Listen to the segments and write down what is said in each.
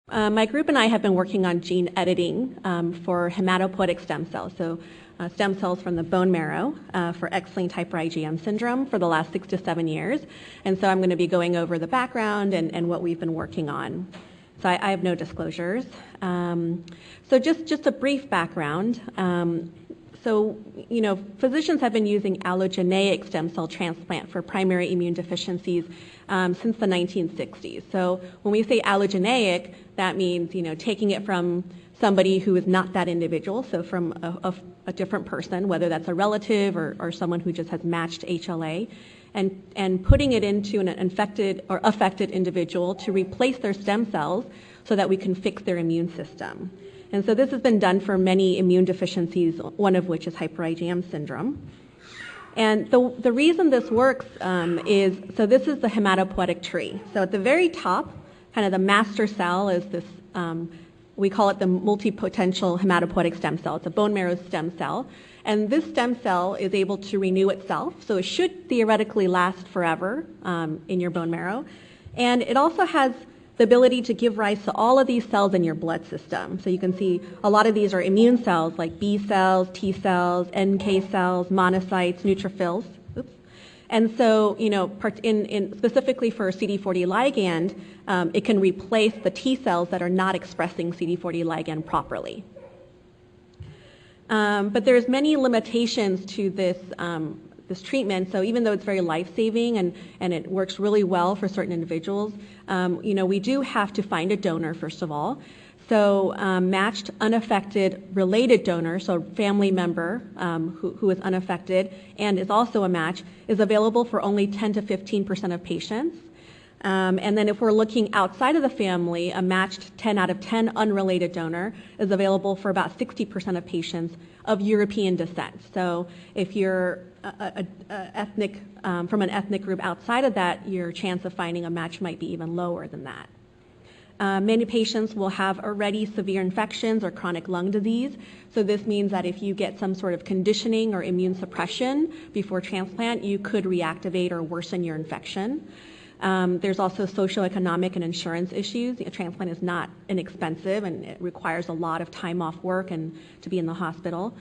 My group and I have been working on gene editing for hematopoietic stem cells, so stem cells from the bone marrow for X-linked Hyper IgM Syndrome for the last 6 to 7 years. And so I'm going to be going over the background and what we've been working on. So I have no disclosures. So just a brief background. So, physicians have been using allogeneic stem cell transplant for primary immune deficiencies since the 1960s. So when we say allogeneic, that means, taking it from somebody who is not that individual, so from a different person, whether that's a relative or someone who just has matched HLA, and putting it into an infected or affected individual to replace their stem cells so that we can fix their immune system. And so this has been done for many immune deficiencies, one of which is Hyper IgM syndrome. And the reason this works is, so this is the hematopoietic tree. So at the very top, kind of the master cell is this, we call it the multipotential hematopoietic stem cell. It's a bone marrow stem cell. And this stem cell is able to renew itself, so it should theoretically last forever in your bone marrow. And it also has the ability to give rise to all of these cells in your blood system. So you can see a lot of these are immune cells like B cells, T cells, NK cells, monocytes, neutrophils. Oops. And so, specifically for CD40 ligand, it can replace the T cells that are not expressing CD40 ligand properly. But there's many limitations to this treatment. So even though it's very life-saving and it works really well for certain individuals, we do have to find a donor, first of all. So matched, unaffected, related donor, so family member who is unaffected and is also a match, is available for only 10 to 15% of patients. And then if we're looking outside of the family, a matched 10 out of 10 unrelated donor is available for about 60% of patients of European descent. So if you're from an ethnic group outside of that, your chance of finding a match might be even lower than that. Many patients will have already severe infections or chronic lung disease. So this means that if you get some sort of conditioning or immune suppression before transplant, you could reactivate or worsen your infection. There's also socioeconomic and insurance issues. A transplant is not inexpensive and it requires a lot of time off work and to be in the hospital.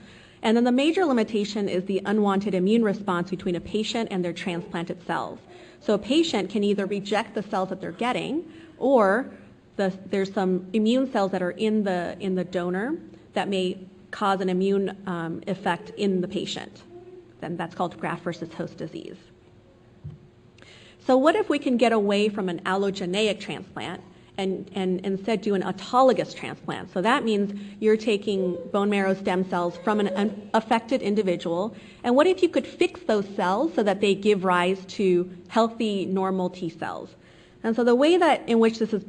And then the major limitation is the unwanted immune response between a patient and their transplanted cells. So a patient can either reject the cells that they're getting, or there's some immune cells that are in the donor that may cause an immune effect in the patient. Then that's called graft versus host disease. So what if we can get away from an allogeneic transplant and instead do an autologous transplant? So that means you're taking bone marrow stem cells from an affected individual, and what if you could fix those cells so that they give rise to healthy, normal T cells? And so the way in which this has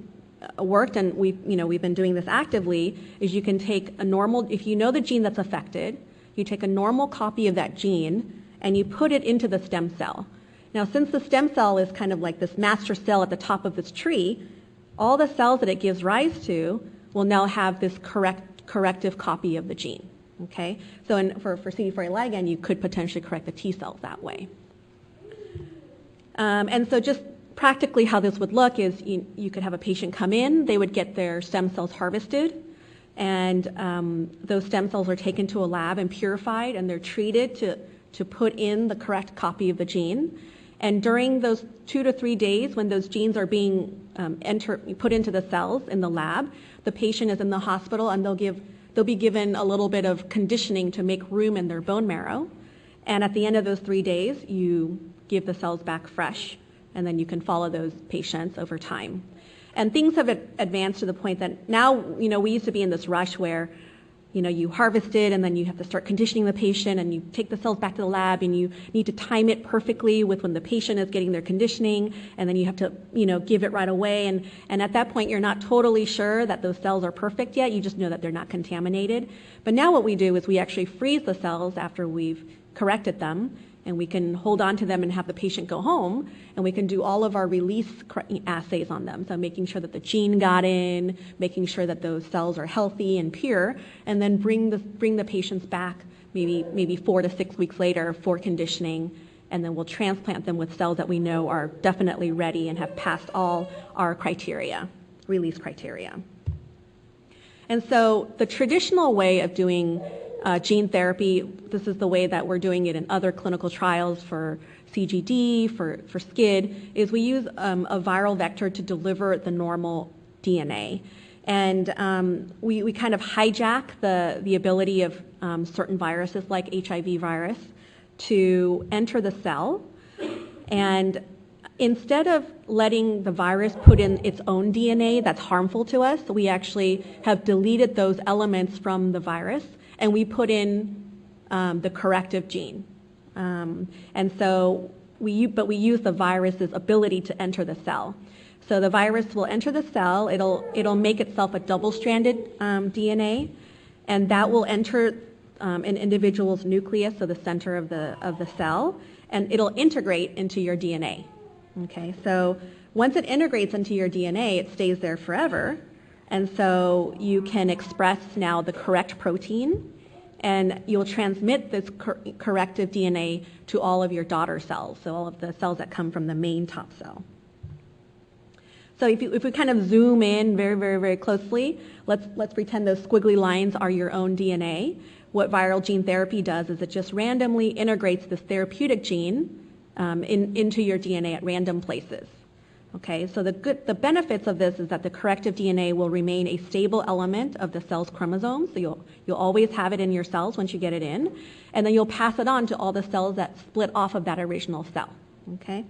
worked, and we've been doing this actively, is you can take a normal, if you know the gene that's affected, you take a normal copy of that gene and you put it into the stem cell. Now, since the stem cell is kind of like this master cell at the top of this tree, all the cells that it gives rise to will now have this corrective copy of the gene. Okay? So for CD40 ligand, you could potentially correct the T cells that way. And so just practically how this would look is you could have a patient come in, they would get their stem cells harvested, and those stem cells are taken to a lab and purified, and they're treated to put in the correct copy of the gene. And during those 2 to 3 days when those genes are being put into the cells in the lab, the patient is in the hospital and they'll be given a little bit of conditioning to make room in their bone marrow. And at the end of those 3 days, you give the cells back fresh, and then you can follow those patients over time. And things have advanced to the point that now, we used to be in this rush where you harvest it and then you have to start conditioning the patient, and you take the cells back to the lab and you need to time it perfectly with when the patient is getting their conditioning, and then you have to, give it right away. And at that point, you're not totally sure that those cells are perfect yet. You just know that they're not contaminated. But now what we do is we actually freeze the cells after we've corrected them, and we can hold on to them and have the patient go home, and we can do all of our release assays on them. So making sure that the gene got in, making sure that those cells are healthy and pure, and then bring the patients back maybe 4 to 6 weeks later for conditioning, and then we'll transplant them with cells that we know are definitely ready and have passed all our criteria, release criteria. And so the traditional way of doing gene therapy, this is the way that we're doing it in other clinical trials for CGD, for SCID, is we use a viral vector to deliver the normal DNA. And we kind of hijack the ability of certain viruses like HIV virus to enter the cell. And instead of letting the virus put in its own DNA that's harmful to us, we actually have deleted those elements from the virus, and we put in the corrective gene. And so we use the virus's ability to enter the cell. So the virus will enter the cell, it'll make itself a double-stranded DNA, and that will enter an individual's nucleus, so the center of the cell, and it'll integrate into your DNA. Okay, so once it integrates into your DNA, it stays there forever, and so you can express now the correct protein, and you'll transmit this corrective DNA to all of your daughter cells, so all of the cells that come from the main top cell. So if we kind of zoom in very, very, very closely, let's pretend those squiggly lines are your own DNA. What viral gene therapy does is it just randomly integrates this therapeutic gene into your DNA at random places. Okay, so the benefits of this is that the corrective DNA will remain a stable element of the cell's chromosomes, so you'll always have it in your cells once you get it in, and then you'll pass it on to all the cells that split off of that original cell. Okay,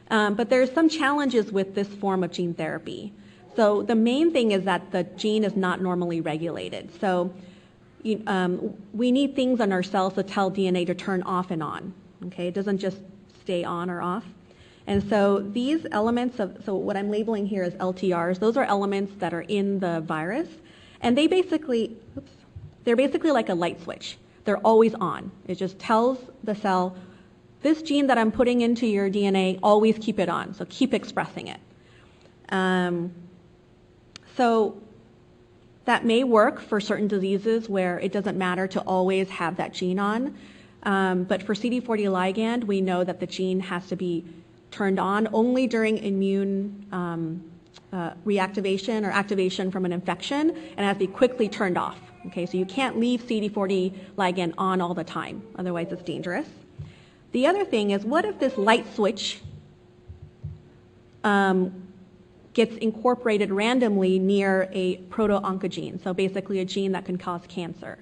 but there's some challenges with this form of gene therapy. So the main thing is that the gene is not normally regulated. So we need things on our cells to tell DNA to turn off and on. Okay, it doesn't just stay on or off. And so these elements so what I'm labeling here as LTRs, those are elements that are in the virus, and they're basically like a light switch. They're always on. It just tells the cell, this gene that I'm putting into your DNA, always keep it on, so keep expressing it. So that may work for certain diseases where it doesn't matter to always have that gene on, but for CD40 ligand, we know that the gene has to be turned on only during immune reactivation or activation from an infection, and it has to be quickly turned off. Okay, so you can't leave CD40 ligand on all the time, otherwise it's dangerous. The other thing is, what if this light switch gets incorporated randomly near a proto-oncogene, so basically a gene that can cause cancer?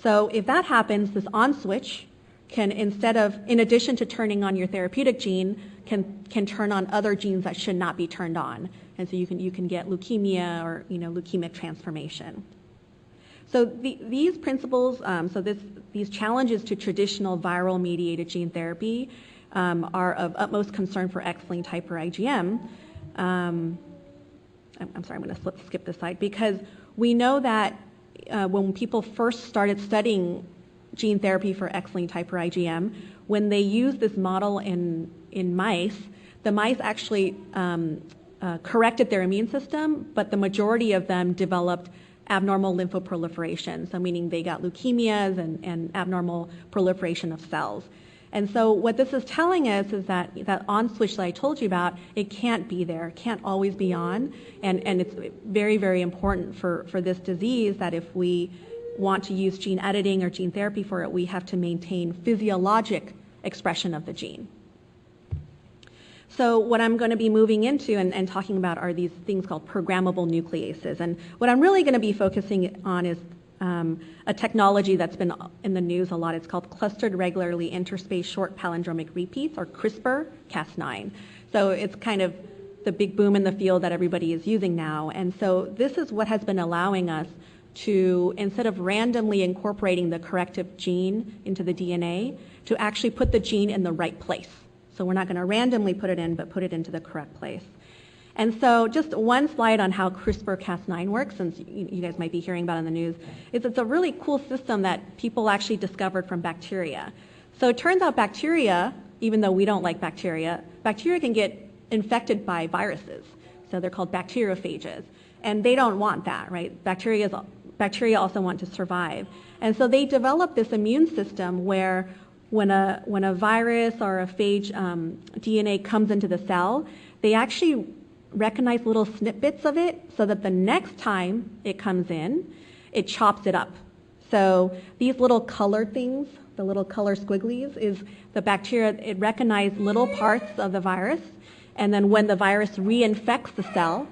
So if that happens, this on switch can, in addition to turning on your therapeutic gene, can turn on other genes that should not be turned on, and so you can get leukemia or leukemic transformation. So these principles, these challenges to traditional viral-mediated gene therapy are of utmost concern for X-linked Hyper IgM. I'm sorry, I'm going to skip this slide, because we know that when people first started studying gene therapy for X-linked Hyper IgM, when they used this model in mice, the mice actually corrected their immune system, but the majority of them developed abnormal lymphoproliferation, so meaning they got leukemias and abnormal proliferation of cells. And so what this is telling us is that that on switch that I told you about, it can't be there, it can't always be on, and it's very, very important for this disease that if we want to use gene editing or gene therapy for it, we have to maintain physiologic expression of the gene. So what I'm going to be moving into and talking about are these things called programmable nucleases. And what I'm really going to be focusing on is a technology that's been in the news a lot. It's called clustered regularly interspaced short palindromic repeats, or CRISPR-Cas9. So it's kind of the big boom in the field that everybody is using now. And so this is what has been allowing us to, instead of randomly incorporating the corrective gene into the DNA, to actually put the gene in the right place. So we're not going to randomly put it in, but put it into the correct place. And so just one slide on how CRISPR-Cas9 works, since you guys might be hearing about it in the news, is it's a really cool system that people actually discovered from bacteria. So it turns out bacteria, even though we don't like bacteria can get infected by viruses. So they're called bacteriophages. And they don't want that, right? Bacteria also want to survive. And so they developed this immune system where when a virus or a phage DNA comes into the cell, they actually recognize little snippets of it so that the next time it comes in, it chops it up. So these little colored things, the little color squigglies, is the bacteria. It recognizes little parts of the virus, and then when the virus reinfects the cell,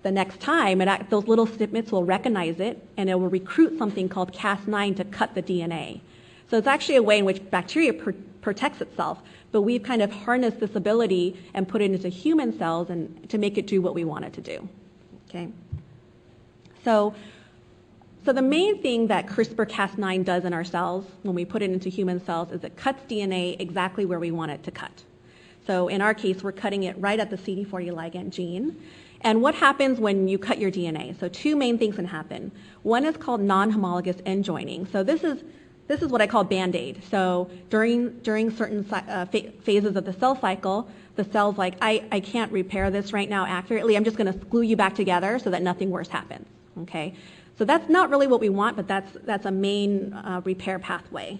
the next time, those little snippets will recognize it, and it will recruit something called Cas9 to cut the DNA. So it's actually a way in which bacteria protects itself, but we've kind of harnessed this ability and put it into human cells and to make it do what we want it to do. Okay. So the main thing that CRISPR-Cas9 does in our cells when we put it into human cells is it cuts DNA exactly where we want it to cut. So in our case, we're cutting it right at the CD40 ligand gene. And what happens when you cut your DNA? So two main things can happen. One is called non-homologous end joining. So this is what I call Band-Aid. So during certain phases of the cell cycle, the cell's like, I can't repair this right now accurately. I'm just going to glue you back together so that nothing worse happens. Okay? So that's not really what we want, but that's a main repair pathway.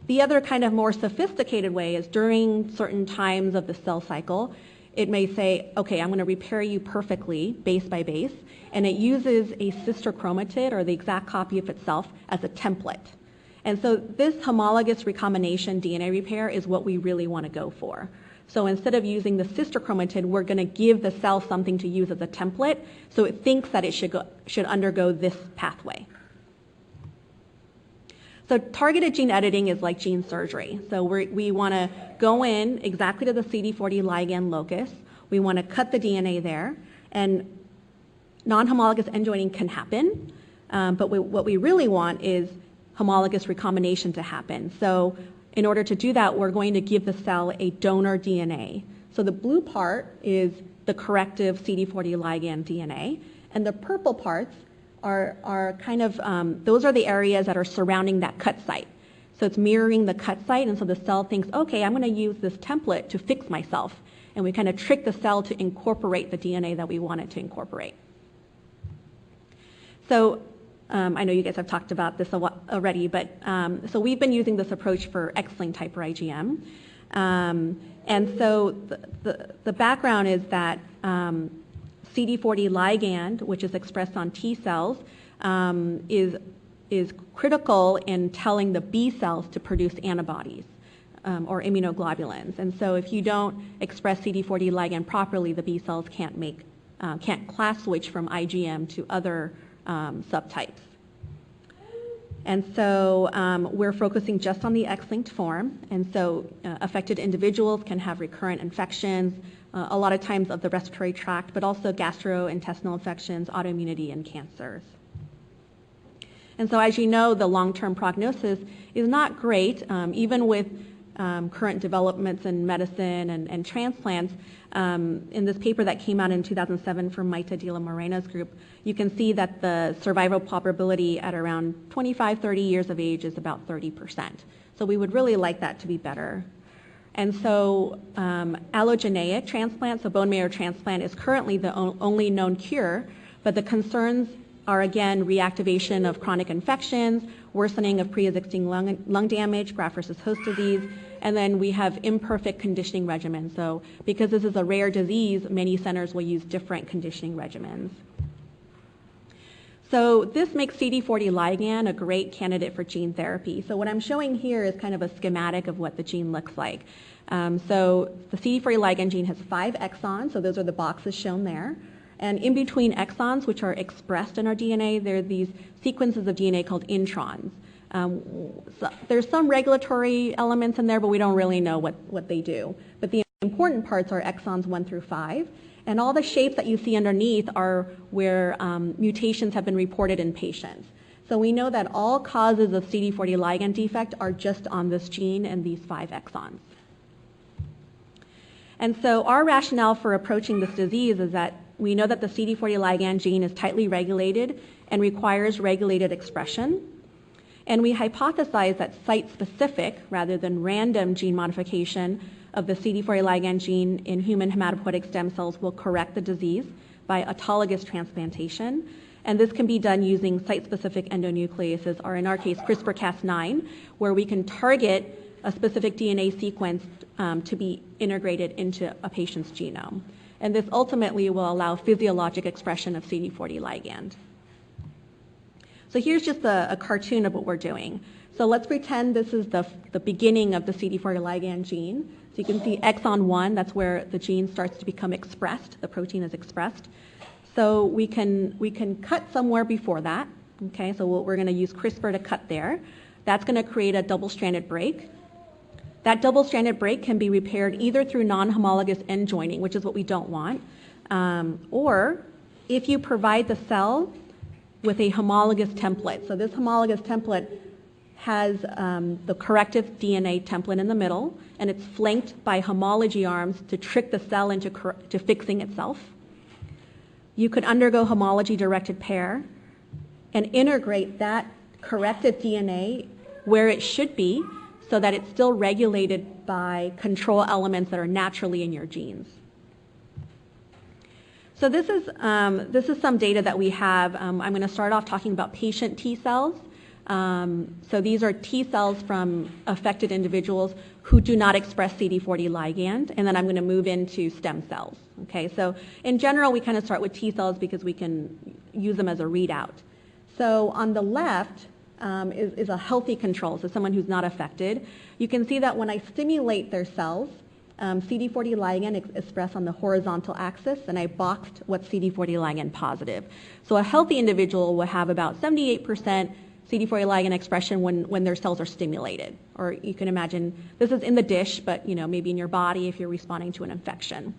The other kind of more sophisticated way is during certain times of the cell cycle, it may say, okay, I'm going to repair you perfectly, base by base, and it uses a sister chromatid, or the exact copy of itself, as a template. And so this homologous recombination DNA repair is what we really want to go for. So instead of using the sister chromatid, we're going to give the cell something to use as a template, so it thinks that it should undergo this pathway. So targeted gene editing is like gene surgery. So we want to go in exactly to the CD40 ligand locus. We want to cut the DNA there, and non-homologous end joining can happen, but what we really want is homologous recombination to happen. So in order to do that, we're going to give the cell a donor DNA. So the blue part is the corrective CD40 ligand DNA, and the purple parts are kind of, those are the areas that are surrounding that cut site. So it's mirroring the cut site, and so the cell thinks, okay, I'm going to use this template to fix myself. And we kind of trick the cell to incorporate the DNA that we want it to incorporate. So I know you guys have talked about this already, but so we've been using this approach for X-linked Hyper IgM. And so the background is that CD40 ligand, which is expressed on T cells, is critical in telling the B cells to produce antibodies or immunoglobulins. And so if you don't express CD40 ligand properly, the B cells can't class switch from IgM to other subtypes. And so we're focusing just on the X-linked form. And so affected individuals can have recurrent infections, a lot of times of the respiratory tract, but also gastrointestinal infections, autoimmunity, and cancers. And so as you know, the long-term prognosis is not great, even with current developments in medicine and transplants. In this paper that came out in 2007 from Maita de la Morena's group, you can see that the survival probability at around 25, 30 years of age is about 30%. So we would really like that to be better. And so allogeneic transplant, so bone marrow transplant, is currently the only known cure, but the concerns are, again, reactivation of chronic infections, worsening of pre-existing lung damage, graft versus host disease, and then we have imperfect conditioning regimens. So because this is a rare disease, many centers will use different conditioning regimens. So this makes CD40 ligand a great candidate for gene therapy. So what I'm showing here is kind of a schematic of what the gene looks like. So the CD40 ligand gene has 5 exons, so those are the boxes shown there. And in between exons, which are expressed in our DNA, there are these sequences of DNA called introns. So there's some regulatory elements in there, but we don't really know what they do. But the important parts are exons 1 through 5. And all the shapes that you see underneath are where mutations have been reported in patients. So we know that all causes of CD40 ligand defect are just on this gene and these 5 exons. And so our rationale for approaching this disease is that we know that the CD40 ligand gene is tightly regulated and requires regulated expression. And we hypothesize that site-specific, rather than random gene modification of the CD40 ligand gene in human hematopoietic stem cells will correct the disease by autologous transplantation. And this can be done using site-specific endonucleases, or in our case, CRISPR-Cas9, where we can target a specific DNA sequence to be integrated into a patient's genome. And this ultimately will allow physiologic expression of CD40 ligand. So here's just a cartoon of what we're doing. So let's pretend this is the beginning of the CD40 ligand gene. So you can see exon 1, that's where the gene starts to become expressed, the protein is expressed. So we can cut somewhere before that. Okay, so we're going to use CRISPR to cut there. That's going to create a double-stranded break. That double-stranded break can be repaired either through non-homologous end joining, which is what we don't want, or if you provide the cell with a homologous template. So this homologous template has the corrective DNA template in the middle, and it's flanked by homology arms to trick the cell into fixing itself. You could undergo homology-directed pair and integrate that corrected DNA where it should be so that it's still regulated by control elements that are naturally in your genes. So this is some data that we have. I'm going to start off talking about patient T cells. So these are T cells from affected individuals who do not express CD40 ligand, and then I'm going to move into stem cells. Okay, so in general, we kind of start with T cells because we can use them as a readout. So on the left is a healthy control, so someone who's not affected. You can see that when I stimulate their cells, CD40 ligand is expressed on the horizontal axis, and I boxed what's CD40 ligand positive. So a healthy individual will have about 78% CD40 ligand expression when their cells are stimulated. Or you can imagine, this is in the dish, but maybe in your body if you're responding to an infection.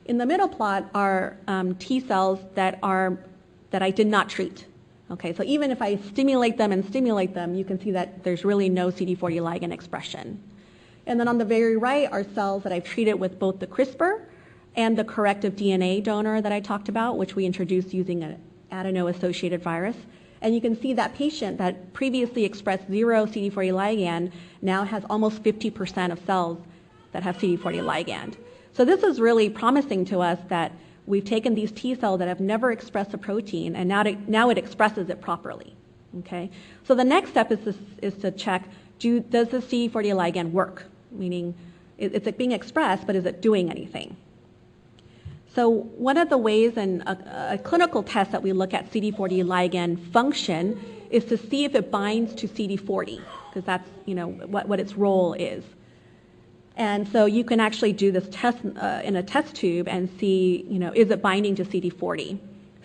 In the middle plot are T cells that I did not treat. Okay, so even if I stimulate them, you can see that there's really no CD40 ligand expression. And then on the very right are cells that I've treated with both the CRISPR and the corrective DNA donor that I talked about, which we introduced using an adeno-associated virus. And you can see that patient that previously expressed 0 CD40 ligand now has almost 50% of cells that have CD40 ligand. So this is really promising to us that we've taken these T cells that have never expressed a protein, and now it expresses it properly. Okay? So the next step is to check, does the CD40 ligand work? Meaning, it's being expressed, but is it doing anything? So one of the ways in a clinical test that we look at CD40 ligand function is to see if it binds to CD40, because that's what its role is. And so you can actually do this test in a test tube and see, is it binding to CD40?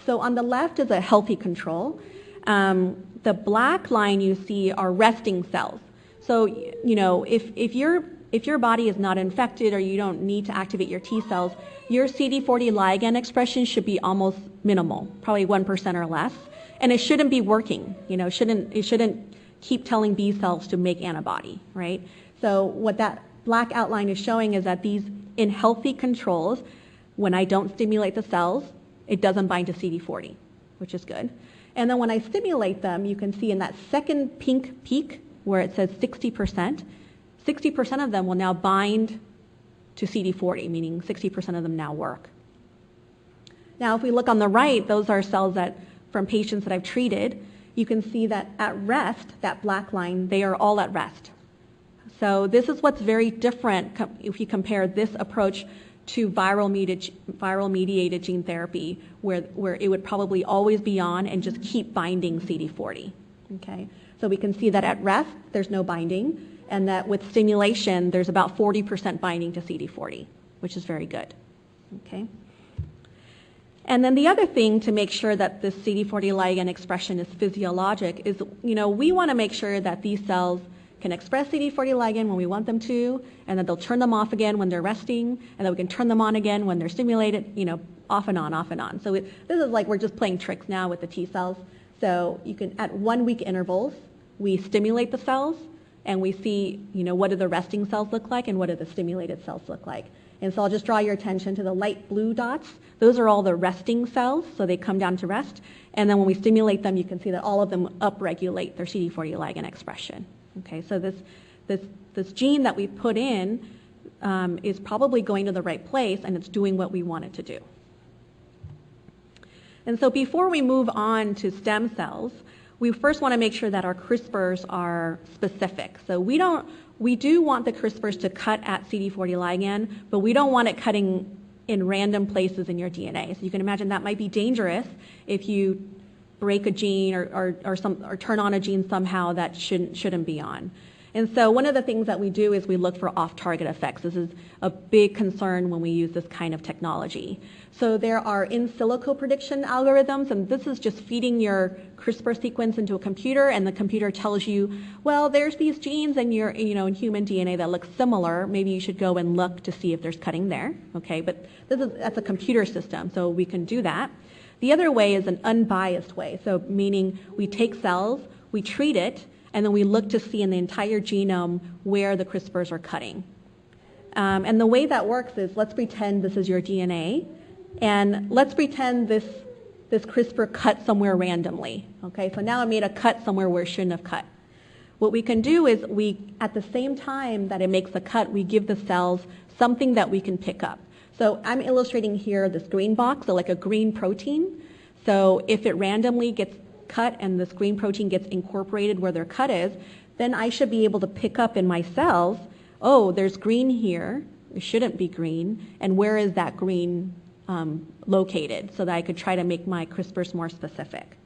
So on the left is a healthy control. The black line you see are resting cells. So, if your body is not infected or you don't need to activate your T cells, your CD40 ligand expression should be almost minimal, probably 1% or less, and it shouldn't be working. It shouldn't keep telling B cells to make antibody, right? So what that black outline is showing is that these in healthy controls, when I don't stimulate the cells, it doesn't bind to CD40, which is good. And then when I stimulate them, you can see in that second pink peak where it says 60% of them will now bind to CD40, meaning 60% of them now work. Now, if we look on the right, those are cells that from patients that I've treated. You can see that at rest, that black line, they are all at rest. So this is what's very different if you compare this approach to viral-mediated gene therapy, where it would probably always be on and just keep binding CD40. Okay, so we can see that at rest, there's no binding, and that with stimulation, there's about 40% binding to CD40, which is very good. Okay. And then the other thing to make sure that this CD40 ligand expression is physiologic is, we want to make sure that these cells can express CD40 ligand when we want them to, and that they'll turn them off again when they're resting, and that we can turn them on again when they're stimulated, off and on, off and on. So this is like we're just playing tricks now with the T cells. So you can, at 1 week intervals, we stimulate the cells, and we see, what do the resting cells look like and what do the stimulated cells look like. And so I'll just draw your attention to the light blue dots. Those are all the resting cells, so they come down to rest. And then when we stimulate them, you can see that all of them upregulate their CD40 ligand expression. Okay, so this gene that we put in is probably going to the right place, and it's doing what we want it to do. And so before we move on to stem cells, we first want to make sure that our CRISPRs are specific. So we do want the CRISPRs to cut at CD40 ligand, but we don't want it cutting in random places in your DNA. So you can imagine that might be dangerous if you break a gene or turn on a gene somehow that shouldn't be on. And so one of the things that we do is we look for off-target effects. This is a big concern when we use this kind of technology. So there are in silico prediction algorithms, and this is just feeding your CRISPR sequence into a computer, and the computer tells you, well, there's these genes in your, in human DNA that look similar. Maybe you should go and look to see if there's cutting there. Okay, but that's a computer system, so we can do that. The other way is an unbiased way, so meaning we take cells, we treat it, and then we look to see in the entire genome where the CRISPRs are cutting. And the way that works is, let's pretend this is your DNA, and let's pretend this CRISPR cut somewhere randomly. Okay, so now it made a cut somewhere where it shouldn't have cut. What we can do is at the same time that it makes the cut, we give the cells something that we can pick up. So I'm illustrating here this green box, so like a green protein. So if it randomly gets cut and this green protein gets incorporated where their cut is, then I should be able to pick up in my cells, oh, there's green here, it shouldn't be green, and where is that green located, so that I could try to make my CRISPRs more specific.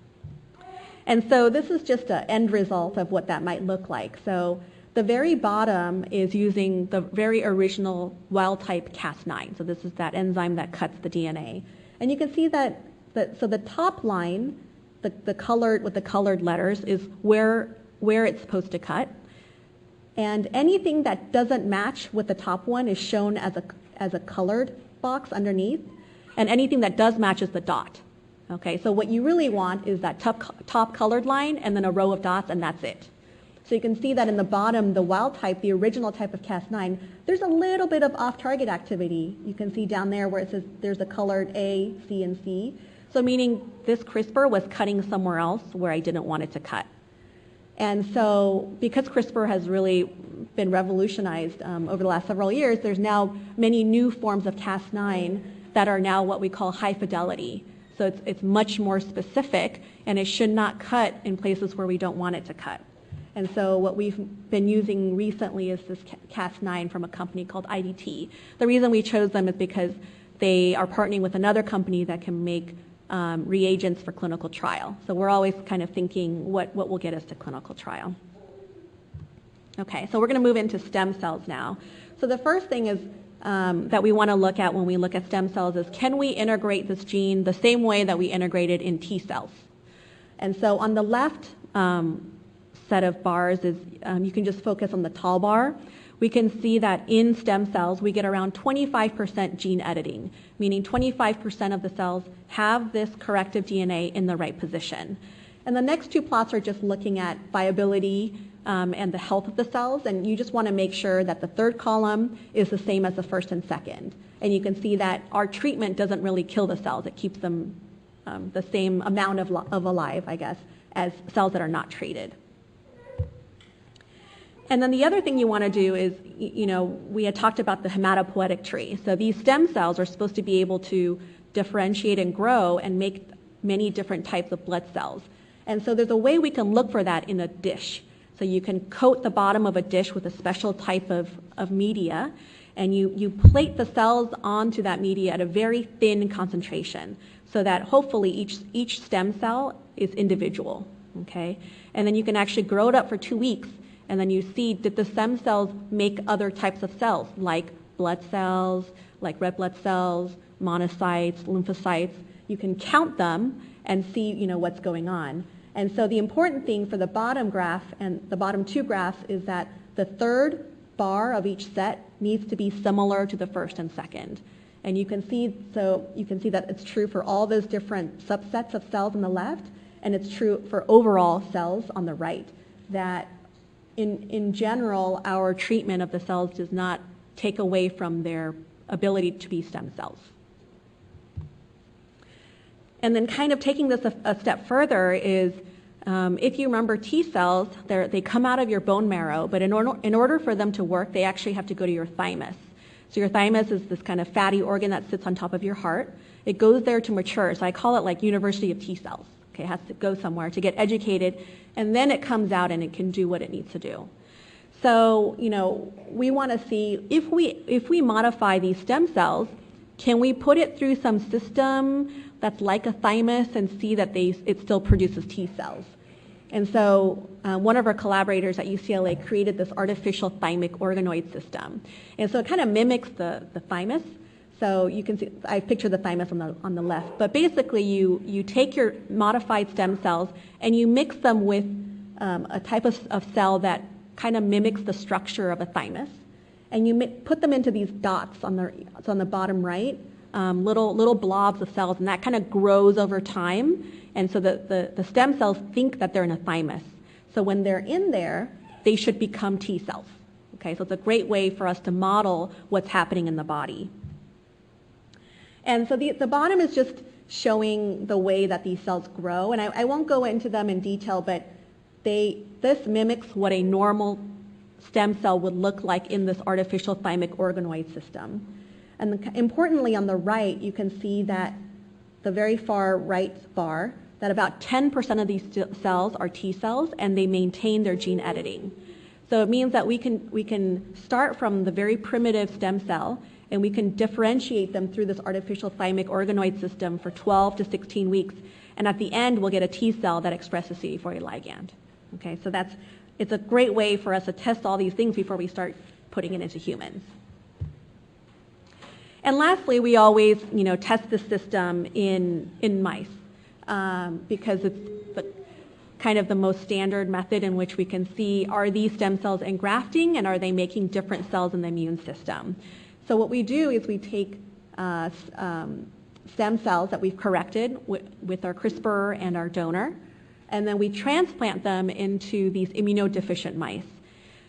And so this is just an end result of what that might look like. So the very bottom is using the very original wild-type Cas9. So this is that enzyme that cuts the DNA. And you can see that, so the top line, the colored with the colored letters, is where it's supposed to cut. And anything that doesn't match with the top one is shown as a colored box underneath. And anything that does match is the dot. Okay, so what you really want is that top colored line and then a row of dots, and that's it. So you can see that in the bottom, the wild type, the original type of Cas9, there's a little bit of off-target activity. You can see down there where it says there's a colored A, C, and C. So meaning this CRISPR was cutting somewhere else where I didn't want it to cut. And so because CRISPR has really been revolutionized over the last several years, there's now many new forms of Cas9 that are now what we call high fidelity. So it's much more specific, and it should not cut in places where we don't want it to cut. And so what we've been using recently is this Cas9 from a company called IDT. The reason we chose them is because they are partnering with another company that can make reagents for clinical trial. So we're always kind of thinking what will get us to clinical trial. Okay, so we're going to move into stem cells now. So the first thing is that we want to look at when we look at stem cells is, can we integrate this gene the same way that we integrated in T cells? And so on the left set of bars is, you can just focus on the tall bar. We can see that in stem cells we get around 25% gene editing, meaning 25% of the cells have this corrective DNA in the right position. And the next two plots are just looking at viability and the health of the cells, and you just want to make sure that the third column is the same as the first and second. And you can see that our treatment doesn't really kill the cells. It keeps them the same amount of alive, I guess, as cells that are not treated. And then the other thing you want to do is, we had talked about the hematopoietic tree. So these stem cells are supposed to be able to differentiate and grow and make many different types of blood cells. And so there's a way we can look for that in a dish. So you can coat the bottom of a dish with a special type of media, and you plate the cells onto that media at a very thin concentration so that hopefully each stem cell is individual, okay? And then you can actually grow it up for 2 weeks, and then you see, did the stem cells make other types of cells, like blood cells, like red blood cells, monocytes, lymphocytes. You can count them and see, what's going on. And so the important thing for the bottom graph and the bottom two graphs is that the third bar of each set needs to be similar to the first and second. And you can see that it's true for all those different subsets of cells on the left, and it's true for overall cells on the right, that in general, our treatment of the cells does not take away from their ability to be stem cells. And then kind of taking this a step further is, if you remember T cells, they come out of your bone marrow, but in order for them to work, they actually have to go to your thymus. So your thymus is this kind of fatty organ that sits on top of your heart. It goes there to mature. So I call it like University of T cells. Okay, it has to go somewhere to get educated, and then it comes out and it can do what it needs to do. So, we want to see if we modify these stem cells, Can we put it through some system that's like a thymus and see that it still produces T cells? And so one of our collaborators at UCLA created this artificial thymic organoid system. And so it kind of mimics the thymus. So you can see, I picture the thymus on the left. But basically, you take your modified stem cells and you mix them with a type of cell that kind of mimics the structure of a thymus. And you put them into these dots on the bottom right, little blobs of cells, and that kind of grows over time. And so the stem cells think that they're in a thymus. So when they're in there, they should become T cells. Okay, so it's a great way for us to model what's happening in the body. And so the bottom is just showing the way that these cells grow. And I won't go into them in detail, but this mimics what a normal stem cell would look like in this artificial thymic organoid system. And importantly, on the right, you can see that the very far right bar, that about 10% of these cells are T cells, and they maintain their gene editing. So it means that we can start from the very primitive stem cell, and we can differentiate them through this artificial thymic organoid system for 12 to 16 weeks. And at the end, we'll get a T cell that expresses CD40 ligand. Okay, so it's a great way for us to test all these things before we start putting it into humans. And lastly, we always, test the system in mice because it's kind of the most standard method in which we can see, are these stem cells engrafting and are they making different cells in the immune system? So what we do is we take stem cells that we've corrected with our CRISPR and our donor, and then we transplant them into these immunodeficient mice.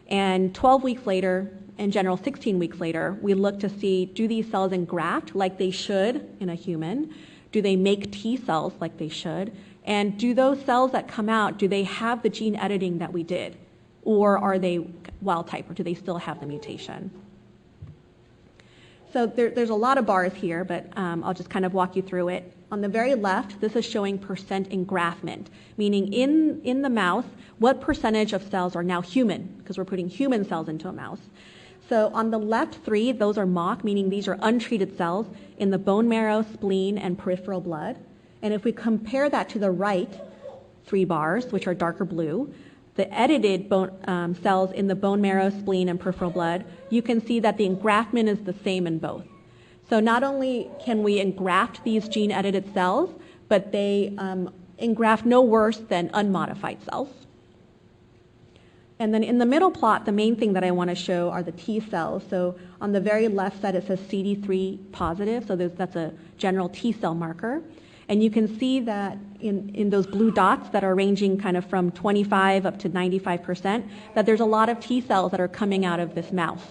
And 12 weeks later, in general 16 weeks later, we look to see, do these cells engraft like they should in a human? Do they make T cells like they should? And do those cells that come out, do they have the gene editing that we did? Or are they wild type, or do they still have the mutation? So there's a lot of bars here, but I'll just kind of walk you through it. On the very left, this is showing percent engraftment, meaning in the mouse, what percentage of cells are now human, because we're putting human cells into a mouse. So on the left 3, those are mock, meaning these are untreated cells in the bone marrow, spleen, and peripheral blood. And if we compare that to the right 3 bars, which are darker blue, the edited cells in the bone marrow, spleen, and peripheral blood, you can see that the engraftment is the same in both. So not only can we engraft these gene-edited cells, but they engraft no worse than unmodified cells. And then in the middle plot, the main thing that I want to show are the T cells. So on the very left side, it says CD3 positive, so that's a general T cell marker. And you can see that in those blue dots that are ranging kind of from 25 up to 95%, that there's a lot of T cells that are coming out of this mouse.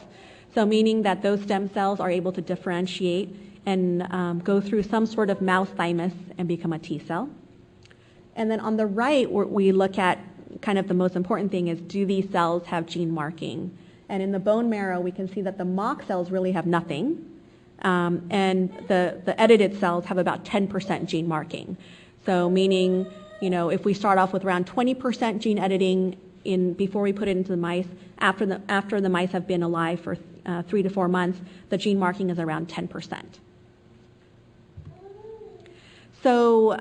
So meaning that those stem cells are able to differentiate and go through some sort of mouse thymus and become a T cell. And then on the right, we look at kind of the most important thing is, do these cells have gene marking? And in the bone marrow, we can see that the mock cells really have nothing. And the edited cells have about 10% gene marking. So meaning, if we start off with around 20% gene editing before we put it into the mice, after the mice have been alive for 3 to 4 months, the gene marking is around 10%. So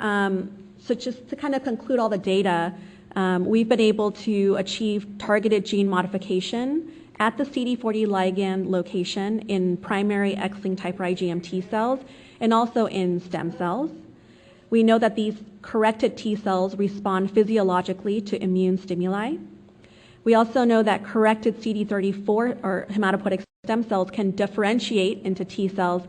just to kind of conclude all the data, we've been able to achieve targeted gene modification at the CD40 ligand location in primary X-linked Hyper IgM T cells and also in stem cells. We know that these corrected T cells respond physiologically to immune stimuli. We also know that corrected CD34 or hematopoietic stem cells can differentiate into T cells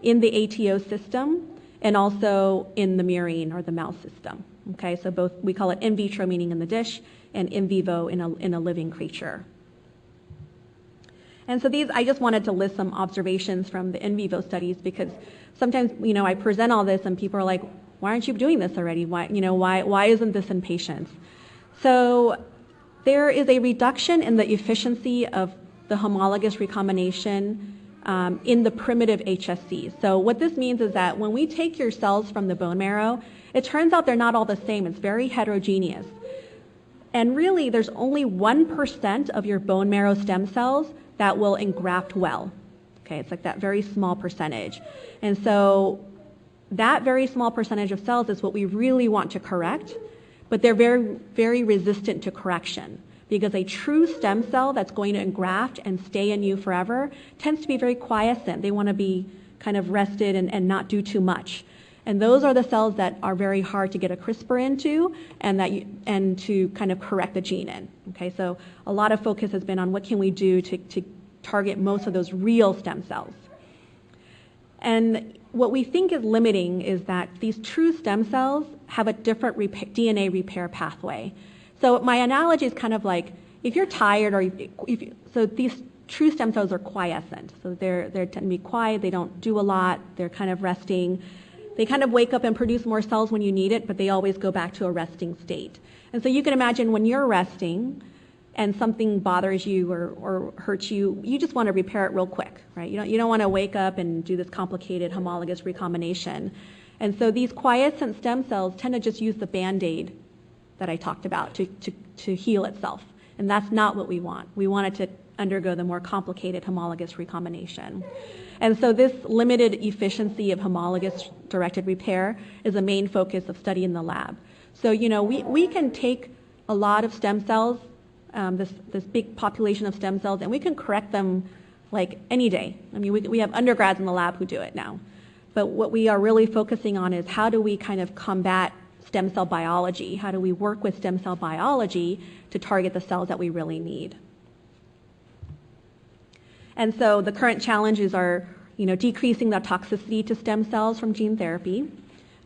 in the ATO system and also in the murine or the mouse system. Okay, so both, we call it in vitro, meaning in the dish, and in vivo in a living creature. And so I just wanted to list some observations from the in vivo studies because sometimes, I present all this and people are like, why aren't you doing this already? Why isn't this in patients? So there is a reduction in the efficiency of the homologous recombination in the primitive HSCs. So what this means is that when we take your cells from the bone marrow, it turns out they're not all the same. It's very heterogeneous. And really, there's only 1% of your bone marrow stem cells that will engraft well. Okay, it's like that very small percentage. And so that very small percentage of cells is what we really want to correct, but they're very, very resistant to correction, because a true stem cell that's going to engraft and stay in you forever tends to be very quiescent. They want to be kind of rested and not do too much. And those are the cells that are very hard to get a CRISPR into and to kind of correct the gene in. Okay, so a lot of focus has been on what can we do to target most of those real stem cells. And what we think is limiting is that these true stem cells have a different DNA repair pathway. So my analogy is kind of like, if you're tired, or so these true stem cells are quiescent. So they tend to be quiet, they don't do a lot, they're kind of resting. They kind of wake up and produce more cells when you need it, but they always go back to a resting state. And so you can imagine when you're resting and something bothers you or hurts you, you just want to repair it real quick, right? You don't want to wake up and do this complicated homologous recombination. And so these quiescent stem cells tend to just use the Band-Aid that I talked about to heal itself. And that's not what we want. We want it to undergo the more complicated homologous recombination. And so this limited efficiency of homologous directed repair is a main focus of study in the lab. So, we can take a lot of stem cells, this big population of stem cells, and we can correct them like any day. I mean, we have undergrads in the lab who do it now. But what we are really focusing on is how do we kind of combat stem cell biology? How do we work with stem cell biology to target the cells that we really need? And so the current challenges are, decreasing the toxicity to stem cells from gene therapy,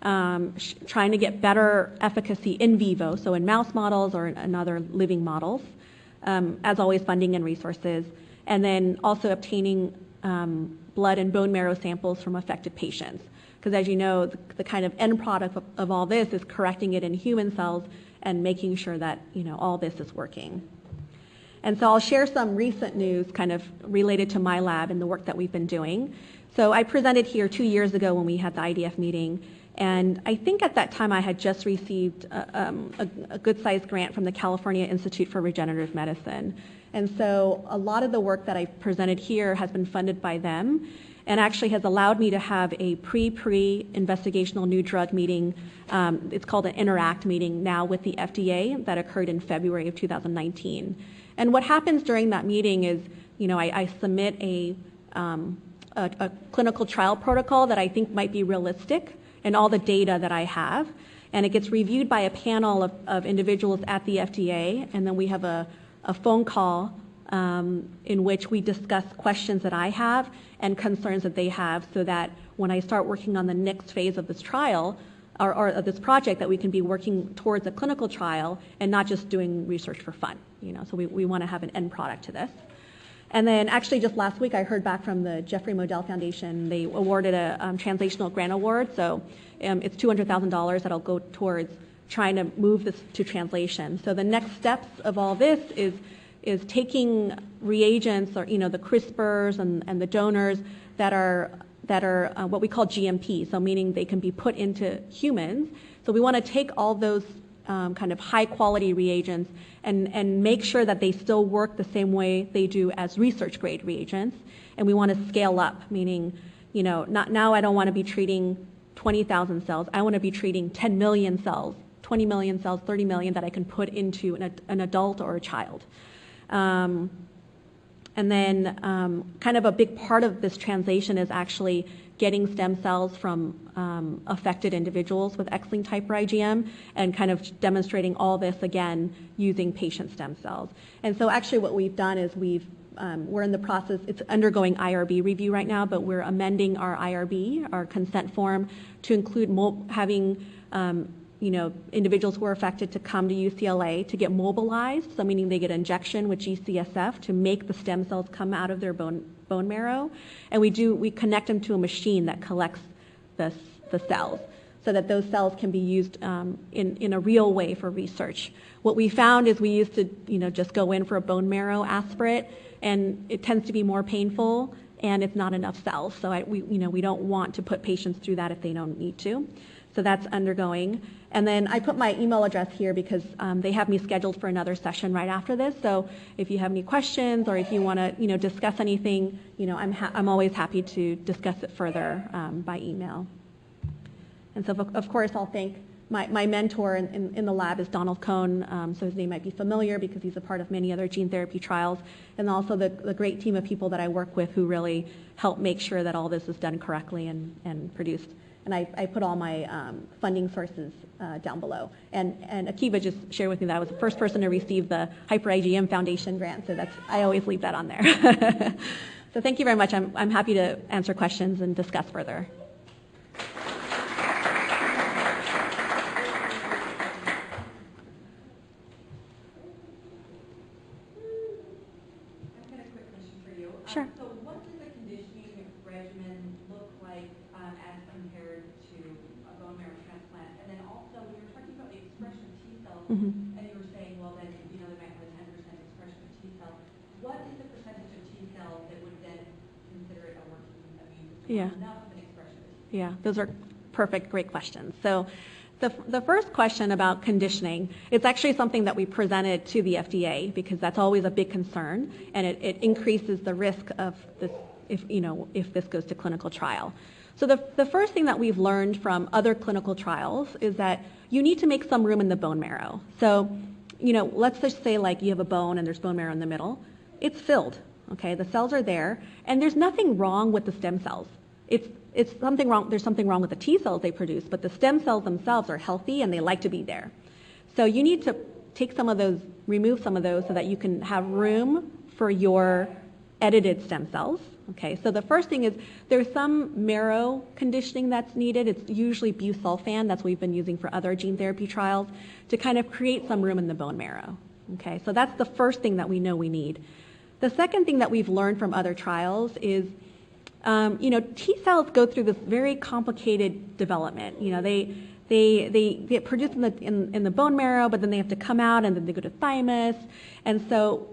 trying to get better efficacy in vivo, so in mouse models or in other living models, as always, funding and resources, and then also obtaining blood and bone marrow samples from affected patients. Because as you know, the kind of end product of all this is correcting it in human cells and making sure that, all this is working. And so I'll share some recent news kind of related to my lab and the work that we've been doing. So I presented here 2 years ago when we had the IDF meeting, and I think at that time I had just received a good-sized grant from the California Institute for Regenerative Medicine. And so a lot of the work that I presented here has been funded by them, and actually has allowed me to have a pre-investigational new drug meeting. It's called an Interact meeting now with the FDA that occurred in February of 2019. And what happens during that meeting is, I submit a clinical trial protocol that I think might be realistic and all the data that I have. And it gets reviewed by a panel of individuals at the FDA. And then we have a phone call in which we discuss questions that I have and concerns that they have, so that when I start working on the next phase of this trial, or of this project, that we can be working towards a clinical trial and not just doing research for fun. So we want to have an end product to this. And then actually just last week I heard back from the Jeffrey Modell Foundation. They awarded a translational grant award. So it's $200,000 that'll go towards trying to move this to translation. So the next steps of all this is taking reagents, or the CRISPRs and the donors that are what we call GMP, so meaning they can be put into humans. So we want to take all those kind of high quality reagents and make sure that they still work the same way they do as research grade reagents. And we want to scale up, meaning, now I don't want to be treating 20,000 cells. I want to be treating 10 million cells, 20 million cells, 30 million that I can put into an adult or a child. And then kind of a big part of this translation is actually getting stem cells from affected individuals with X-linked Hyper IgM and kind of demonstrating all this again using patient stem cells. And so actually what we've done is we're in the process, it's undergoing IRB review right now, but we're amending our IRB, our consent form, to include having individuals who are affected to come to UCLA to get mobilized, so meaning they get injection with GCSF to make the stem cells come out of their bone marrow, and we connect them to a machine that collects the cells, so that those cells can be used in a real way for research. What we found is we used to just go in for a bone marrow aspirate, and it tends to be more painful, and it's not enough cells. So we don't want to put patients through that if they don't need to. So that's undergoing. And then I put my email address here because they have me scheduled for another session right after this. So if you have any questions or if you want to, discuss anything, I'm always happy to discuss it further by email. And so, of course, I'll thank my mentor in the lab is Donald Cohn, so his name might be familiar because he's a part of many other gene therapy trials, and also the great team of people that I work with who really help make sure that all this is done correctly and produced. And I put all my funding sources down below. And Akiva just shared with me that I was the first person to receive the Hyper IgM Foundation grant, so I always leave that on there. So thank you very much. I'm happy to answer questions and discuss further. Sure. So what does the conditioning regimen look like as compared to a bone marrow transplant? And then also, when you were talking about the expression of T cells, and you were saying, well, then, they might have a 10% expression of T cells. What is the percentage of T cells that would then consider it a working immune system? Enough of an expression of T cells? Yeah, those are perfect, great questions. So the first question about conditioning, it's actually something that we presented to the FDA because that's always a big concern, and it increases the risk of this if this goes to clinical trial. So the first thing that we've learned from other clinical trials is that you need to make some room in the bone marrow. So, let's just say like you have a bone and there's bone marrow in the middle. It's filled, okay? The cells are there, and there's nothing wrong with the stem cells. It's something wrong. There's something wrong with the T cells they produce, but the stem cells themselves are healthy and they like to be there. So you need to take some of those, remove some of those so that you can have room for your edited stem cells. Okay, so the first thing is there's some marrow conditioning that's needed. It's usually busulfan. That's what we've been using for other gene therapy trials to kind of create some room in the bone marrow. Okay, so that's the first thing that we know we need. The second thing that we've learned from other trials is T cells go through this very complicated development. They get produced in the bone marrow, but then they have to come out and then they go to thymus. And so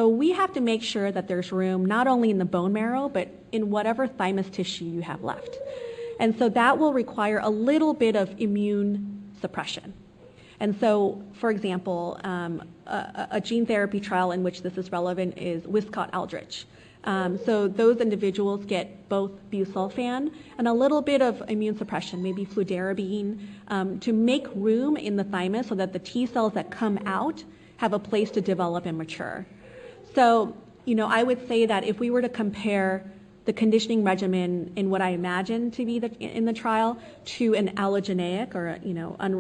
we have to make sure that there's room not only in the bone marrow, but in whatever thymus tissue you have left. And so that will require a little bit of immune suppression. And so, for example, a gene therapy trial in which this is relevant is Wiskott-Aldrich. So those individuals get both busulfan and a little bit of immune suppression, maybe fludarabine, to make room in the thymus so that the T cells that come out have a place to develop and mature. So, I would say that if we were to compare the conditioning regimen in what I imagine to be in the trial to an allogeneic or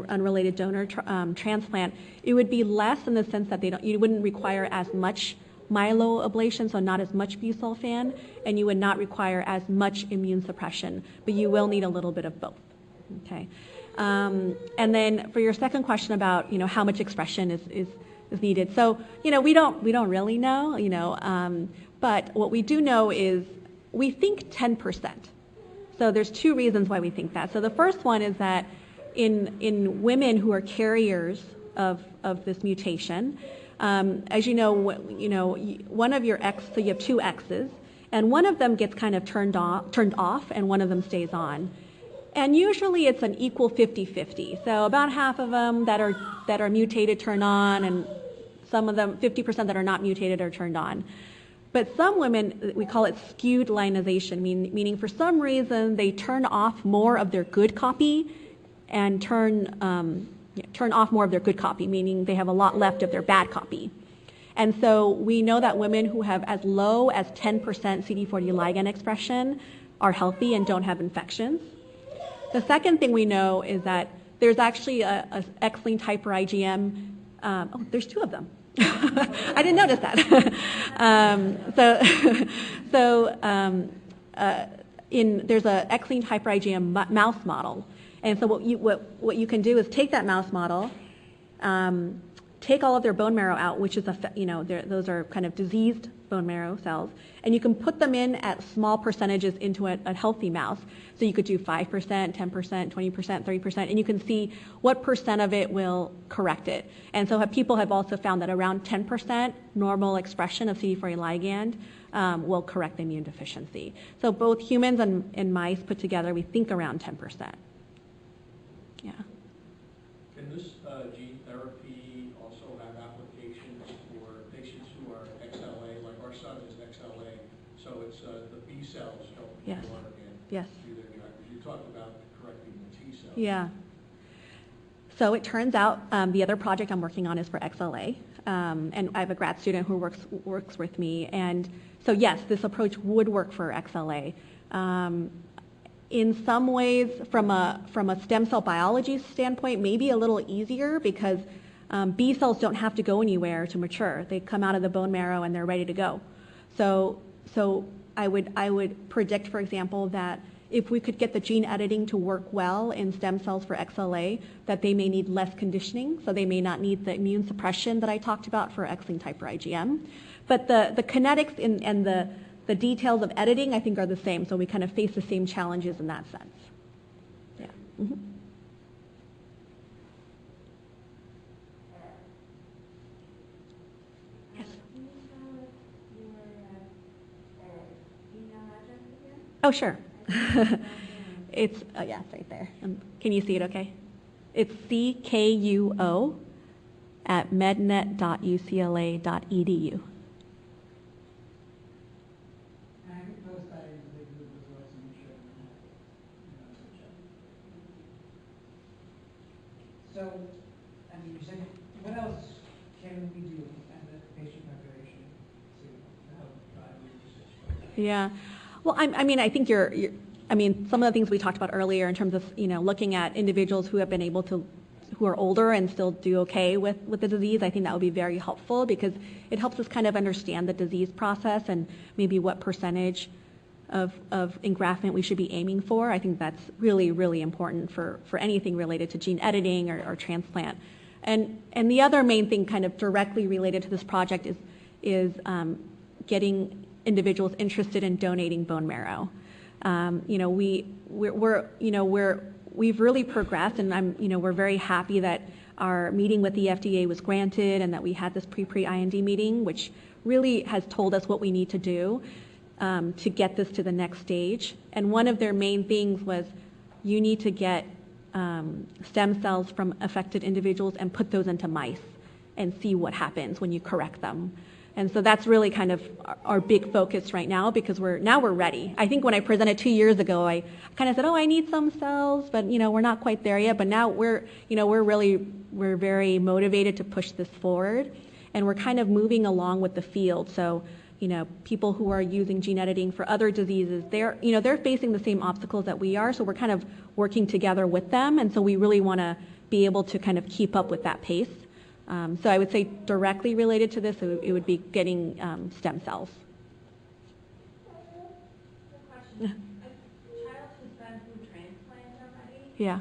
unrelated donor transplant, it would be less in the sense that you wouldn't require as much myeloablation, so not as much busulfan, and you would not require as much immune suppression, but you will need a little bit of both. Okay, and then for your second question about how much expression is needed, so we don't really know, but what we do know is we think 10%. So there's two reasons why we think that. So the first one is that in women who are carriers of this mutation, as you know, one of your X, so you have two X's, and one of them gets kind of turned off, and one of them stays on. And usually it's an equal 50-50. So about half of them that are mutated turn on, and some of them, 50% that are not mutated, are turned on. But some women, we call it skewed lionization, meaning for some reason they turn off more of their good copy and turn off more of their good copy, meaning they have a lot left of their bad copy. And so we know that women who have as low as 10% CD40 ligand expression are healthy and don't have infections. The second thing we know is that there's actually a X-linked Hyper IgM. There's two of them. I didn't notice that. There's a X-linked Hyper IgM mouse model. And so what you can do is take that mouse model, take all of their bone marrow out, which is those are kind of diseased bone marrow cells, and you can put them in at small percentages into a healthy mouse. So you could do 5%, 10%, 20%, 30%, and you can see what percent of it will correct it. And so people have also found that around 10% normal expression of CD40 ligand will correct the immune deficiency. So both humans and mice put together, we think around 10%. Yeah. Can this gene therapy also have applications for patients who are XLA, like our son is XLA, so it's the B cells don't Yes. go on again, Yes. do their job. You talked about correcting the T cells. Yeah. So it turns out the other project I'm working on is for XLA, and I have a grad student who works with me, and so yes, this approach would work for XLA. In some ways, from a stem cell biology standpoint, maybe a little easier because B cells don't have to go anywhere to mature. They come out of the bone marrow and they're ready to go. So I would predict, for example, that if we could get the gene editing to work well in stem cells for XLA, that they may need less conditioning, so they may not need the immune suppression that I talked about for X-linked Hyper IgM. But the kinetics and the details of editing, I think, are the same, so we kind of face the same challenges in that sense. Yeah. Mm-hmm. Yes. Can you tell us your email address again? Oh, sure. It's, oh yeah, it's right there. Can you see it okay? It's ckuo@mednet.ucla.edu. So, I mean, you said, what else can we do as a patient population to help drive research? Yeah. Well, I mean, I think I mean, some of the things we talked about earlier in terms of, looking at individuals who have been able to, who are older and still do okay with the disease, I think that would be very helpful because it helps us kind of understand the disease process and maybe what percentage of engraftment we should be aiming for. I think that's really, really important for anything related to gene editing or transplant. And the other main thing kind of directly related to this project is getting individuals interested in donating bone marrow. We've really progressed, and we're very happy that our meeting with the FDA was granted and that we had this pre-IND meeting, which really has told us what we need to do to get this to the next stage. And one of their main things was you need to get stem cells from affected individuals and put those into mice and see what happens when you correct them. And so that's really kind of our big focus right now because we're ready. I think when I presented 2 years ago, I kind of said, oh, I need some cells, but we're not quite there yet. But now we're very motivated to push this forward, and we're kind of moving along with the field. So, people who are using gene editing for other diseases, they're facing the same obstacles that we are. So we're kind of working together with them, and so we really want to be able to kind of keep up with that pace. So I would say directly related to this, it would be getting stem cells. Question. A child who's been through transplant already, Yeah.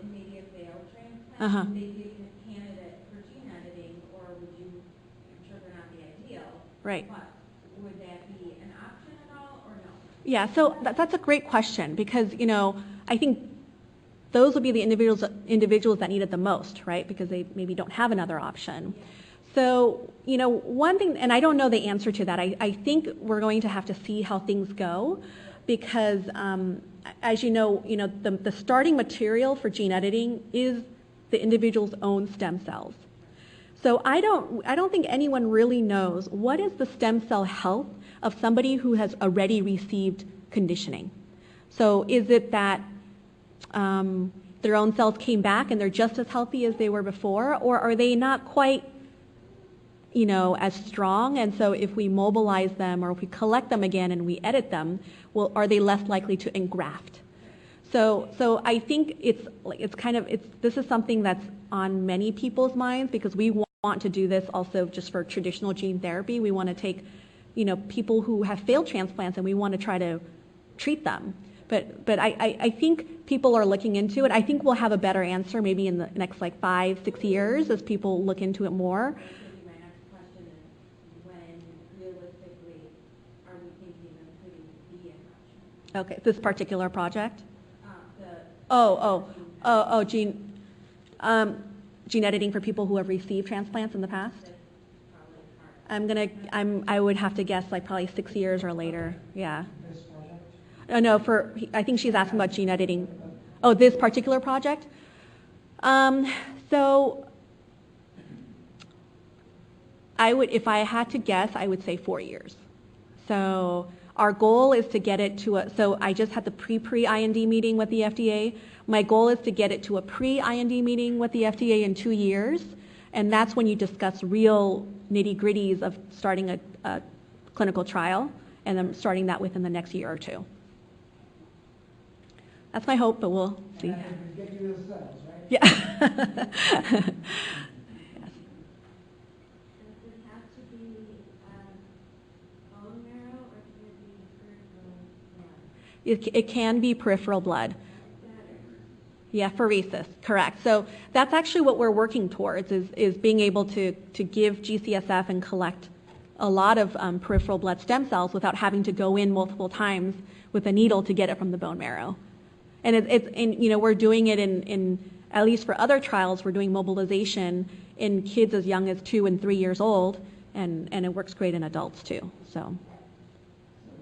And maybe a failed transplant, Uh-huh. would they be a candidate for gene editing, or would you, I'm sure they're not the ideal, Right. but would that be an option at all, or no? Yeah, so that's a great question because, I think those would be the individuals that need it the most, right? Because they maybe don't have another option. So, one thing, and I don't know the answer to that. I think we're going to have to see how things go because, as you know, the starting material for gene editing is the individual's own stem cells. So I don't think anyone really knows what is the stem cell health of somebody who has already received conditioning. So is it that their own cells came back and they're just as healthy as they were before, or are they not quite, as strong? And so if we mobilize them or if we collect them again and we edit them, well, are they less likely to engraft? So I think this is something that's on many people's minds because we want to do this also just for traditional gene therapy. We want to take, people who have failed transplants and we want to try to treat them. But I think people are looking into it. I think we'll have a better answer maybe in the next 5-6 years as people look into it more. My next question is, when realistically are we thinking of putting the option? Okay, this particular project? Gene editing for people who have received transplants in the past? I would have to guess probably 6 years or later. Yeah. This project? No, I think she's asking about gene editing. Oh, this particular project? So I would, if I had to guess, I would say 4 years. So our goal is to get it to so I just had the pre-IND meeting with the FDA. My goal is to get it to a pre-IND meeting with the FDA in 2 years, and that's when you discuss real nitty-gritties of starting a clinical trial, and then starting that within the next year or two. That's my hope, but we'll see. And that can get you those cells, right? Yeah. Does this have to be bone marrow, or can it be peripheral blood? It can be peripheral blood. Yeah, pheresis, correct. So that's actually what we're working towards, is being able to give GCSF and collect a lot of peripheral blood stem cells without having to go in multiple times with a needle to get it from the bone marrow. And we're doing it in at least for other trials, we're doing mobilization in kids as young as 2 and 3 years old, and it works great in adults too. So. So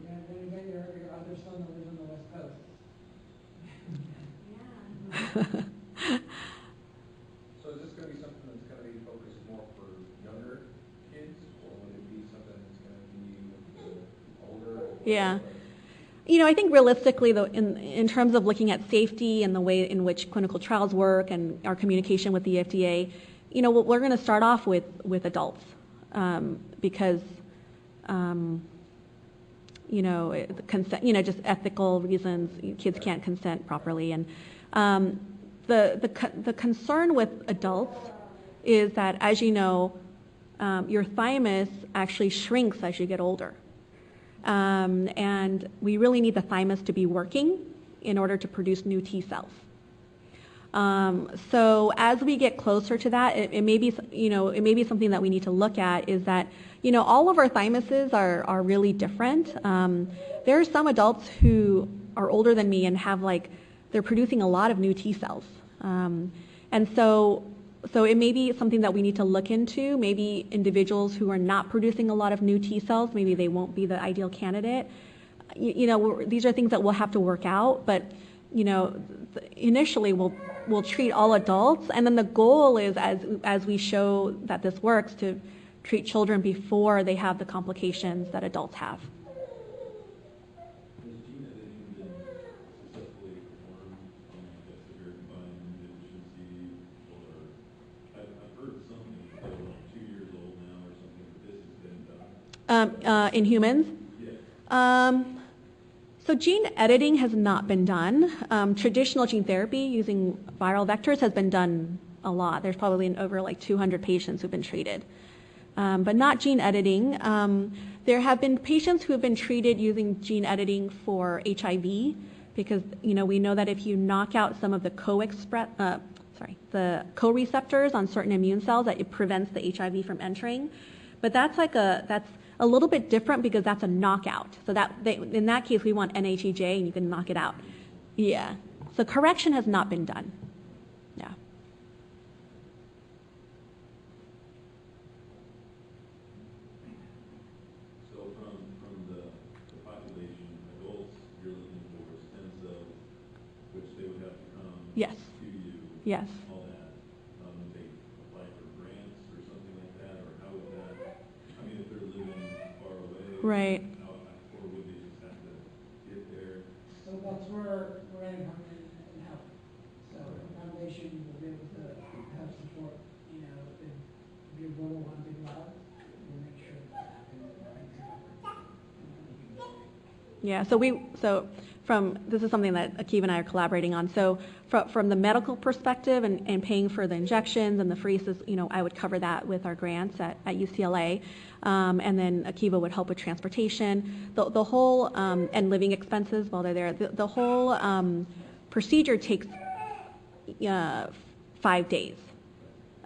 then you get your other son that lives on the West Coast. Yeah. So is this going to be something that's going to be focused more for younger kids, or would it be something that's going to be older? Yeah. I think realistically, though, in terms of looking at safety and the way in which clinical trials work and our communication with the FDA, we're going to start off with adults because, consent, just ethical reasons, kids can't consent properly, and the concern with adults is that, as you know, your thymus actually shrinks as you get older. And we really need the thymus to be working in order to produce new T cells. So as we get closer to that, it may be something that we need to look at, is that, all of our thymuses are really different. There are some adults who are older than me and have they're producing a lot of new T cells. And so it may be something that we need to look into. Maybe individuals who are not producing a lot of new T cells, maybe they won't be the ideal candidate. These are things that we'll have to work out, but initially we'll treat all adults, and then the goal is, as we show that this works, to treat children before they have the complications that adults have. Has gene editing been successfully performed on severe combined deficiency, or I've heard something that like 2 years old now or something that this has been done? In humans? Yeah. So gene editing has not been done. Traditional gene therapy using viral vectors has been done a lot. There's probably over 200 patients who've been treated. But not gene editing. There have been patients who have been treated using gene editing for HIV, because we know that if you knock out some of the the co-receptors on certain immune cells, that it prevents the HIV from entering. But that's a little bit different, because that's a knockout. So in that case, we want NHEJ, and you can knock it out. Yeah. So correction has not been done. Yeah. So from the population, adults, you're looking for stem cells, which they would have to come Yes. to you. Yes. All that. Would they apply for grants or something like that, or how would that? I mean, if they're living far away, Right. or would they just have to get there? So that's where we're adding in help. So the foundation will be able to help support, if you go to one big lab, we'll make sure that happens. Yeah, this is something that Akiva and I are collaborating on. So from the medical perspective and paying for the injections and the pheresis, I would cover that with our grants at UCLA. And then Akiva would help with transportation. The whole, and living expenses while they're there. The whole procedure takes 5 days.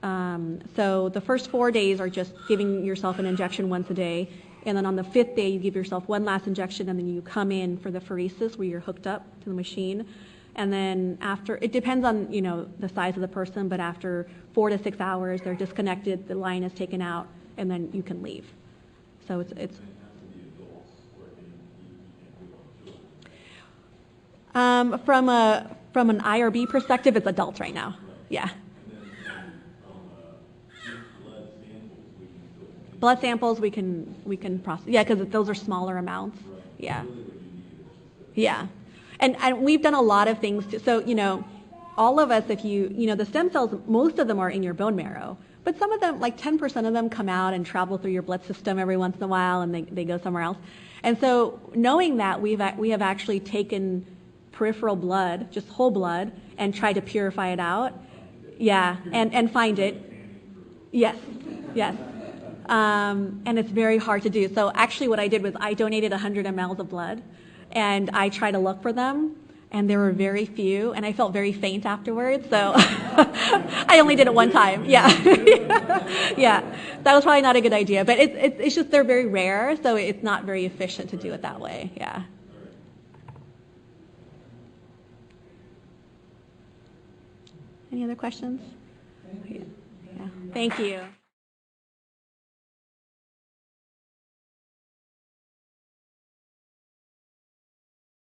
So the first 4 days are just giving yourself an injection once a day. And then on the 5th day, you give yourself one last injection, and then you come in for the pheresis, where you're hooked up to the machine. And then after, it depends on, the size of the person, but after 4 to 6 hours, they're disconnected, the line is taken out, and then you can leave. So it's It has to be adults, or you can't do it on children. from an IRB perspective, it's adults right now. Yeah. Blood samples we can process. Yeah, because those are smaller amounts. Yeah. Yeah. And we've done a lot of things. So, all of us, if the stem cells, most of them are in your bone marrow. But some of them, like 10% of them come out and travel through your blood system every once in a while, and they go somewhere else. And so knowing that, we have actually taken peripheral blood, just whole blood, and tried to purify it out. Yeah, and find it. Yes, yes. And it's very hard to do. So actually what I did was I donated 100 mLs of blood, and I tried to look for them, and there were very few, and I felt very faint afterwards, so I only did it one time. Yeah. Yeah, that was probably not a good idea, but it's just they're very rare, so it's not very efficient to do it that way. Yeah. Any other questions? Yeah. Thank you.